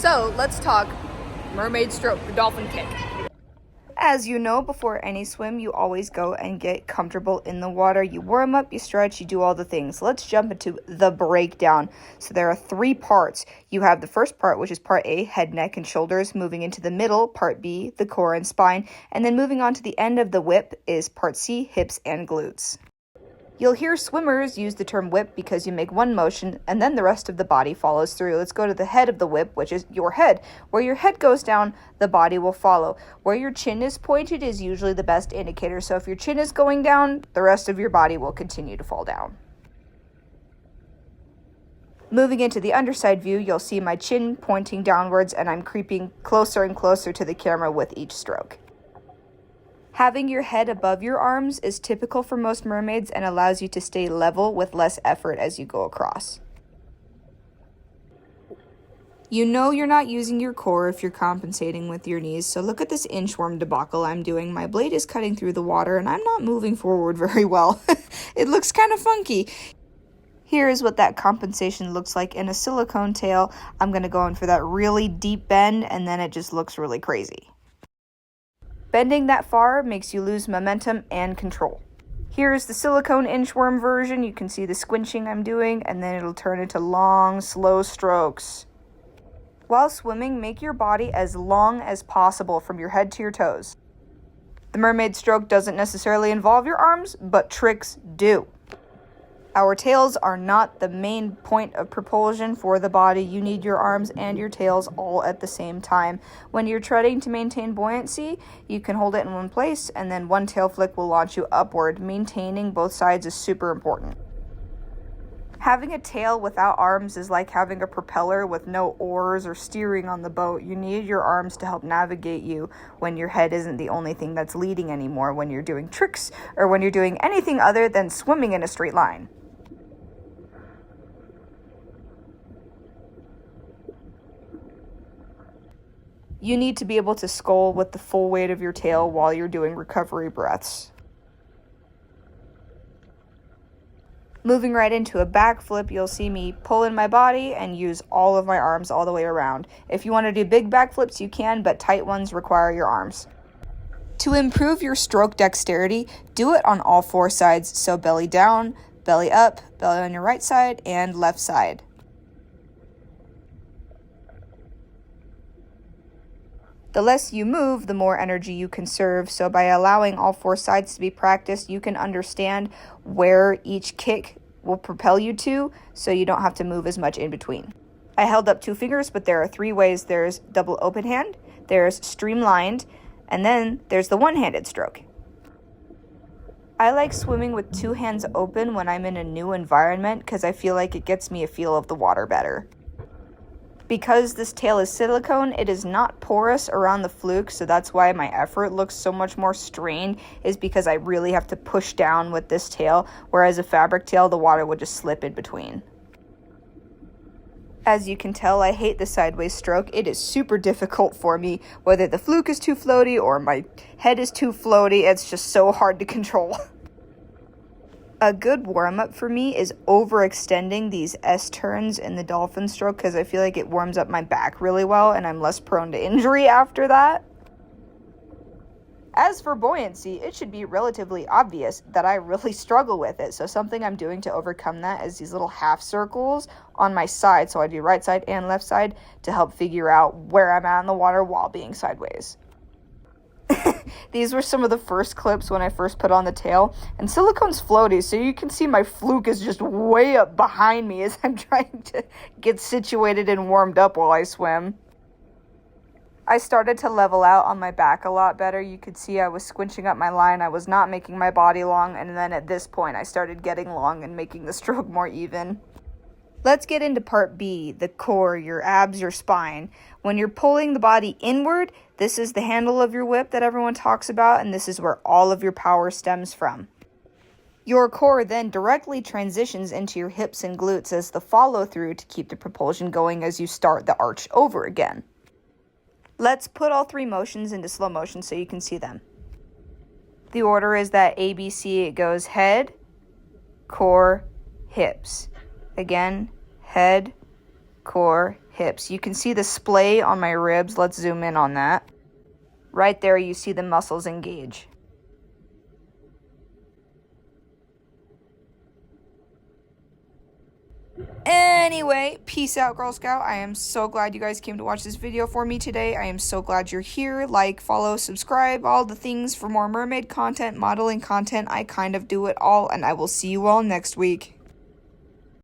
So let's talk mermaid stroke, the dolphin kick. As you know, before any swim, you always go and get comfortable in the water. You warm up, you stretch, you do all the things. Let's jump into the breakdown. So there are 3 parts. You have the first part, which is part A, head, neck, and shoulders. Moving into the middle, part B, the core and spine. And then moving on to the end of the whip is part C, hips and glutes. You'll hear swimmers use the term whip because you make one motion and then the rest of the body follows through. Let's go to the head of the whip, which is your head. Where your head goes down, the body will follow. Where your chin is pointed is usually the best indicator. So if your chin is going down, the rest of your body will continue to fall down. Moving into the underside view, you'll see my chin pointing downwards and I'm creeping closer and closer to the camera with each stroke. Having your head above your arms is typical for most mermaids and allows you to stay level with less effort as you go across. You know you're not using your core if you're compensating with your knees, so look at this inchworm debacle I'm doing. My blade is cutting through the water and I'm not moving forward very well. It looks kind of funky. Here is what that compensation looks like in a silicone tail. I'm going to go in for that really deep bend and then it just looks really crazy. Bending that far makes you lose momentum and control. Here's the silicone inchworm version. You can see the squinching I'm doing, and then it'll turn into long, slow strokes. While swimming, make your body as long as possible from your head to your toes. The mermaid stroke doesn't necessarily involve your arms, but tricks do. Our tails are not the main point of propulsion for the body. You need your arms and your tails all at the same time. When you're treading to maintain buoyancy, you can hold it in one place and then one tail flick will launch you upward. Maintaining both sides is super important. Having a tail without arms is like having a propeller with no oars or steering on the boat. You need your arms to help navigate you when your head isn't the only thing that's leading anymore, when you're doing tricks or when you're doing anything other than swimming in a straight line. You need to be able to scull with the full weight of your tail while you're doing recovery breaths. Moving right into a backflip, you'll see me pull in my body and use all of my arms all the way around. If you want to do big backflips, you can, but tight ones require your arms. To improve your stroke dexterity, do it on all 4 sides, so belly down, belly up, belly on your right side, and left side. The less you move, the more energy you conserve, so by allowing all 4 sides to be practiced, you can understand where each kick will propel you to, so you don't have to move as much in between. I held up 2 fingers, but there are 3 ways. There's double open hand, there's streamlined, and then there's the one-handed stroke. I like swimming with 2 hands open when I'm in a new environment because I feel like it gets me a feel of the water better. Because this tail is silicone, it is not porous around the fluke, so that's why my effort looks so much more strained, is because I really have to push down with this tail, whereas a fabric tail, the water would just slip in between. As you can tell, I hate the sideways stroke. It is super difficult for me, whether the fluke is too floaty or my head is too floaty, it's just so hard to control. A good warm-up for me is overextending these S-turns in the dolphin stroke because I feel like it warms up my back really well and I'm less prone to injury after that. As for buoyancy, it should be relatively obvious that I really struggle with it, so something I'm doing to overcome that is these little half circles on my side, so I do right side and left side to help figure out where I'm at in the water while being sideways. These were some of the first clips when I first put on the tail, and silicone's floaty, so you can see my fluke is just way up behind me as I'm trying to get situated and warmed up while I swim. I started to level out on my back a lot better. You could see I was squinching up my line, I was not making my body long, and then at this point I started getting long and making the stroke more even. Let's get into part B, the core, your abs, your spine. When you're pulling the body inward, this is the handle of your whip that everyone talks about, and this is where all of your power stems from. Your core then directly transitions into your hips and glutes as the follow-through to keep the propulsion going as you start the arch over again. Let's put all 3 motions into slow motion so you can see them. The order is that ABC. It goes head, core, hips. Again, head, core, hips. You can see the splay on my ribs. Let's zoom in on that. Right there, you see the muscles engage. Anyway, peace out, Girl Scout. I am so glad you guys came to watch this video for me today. I am so glad you're here. Like, follow, subscribe, all the things for more mermaid content, modeling content. I kind of do it all, and I will see you all next week.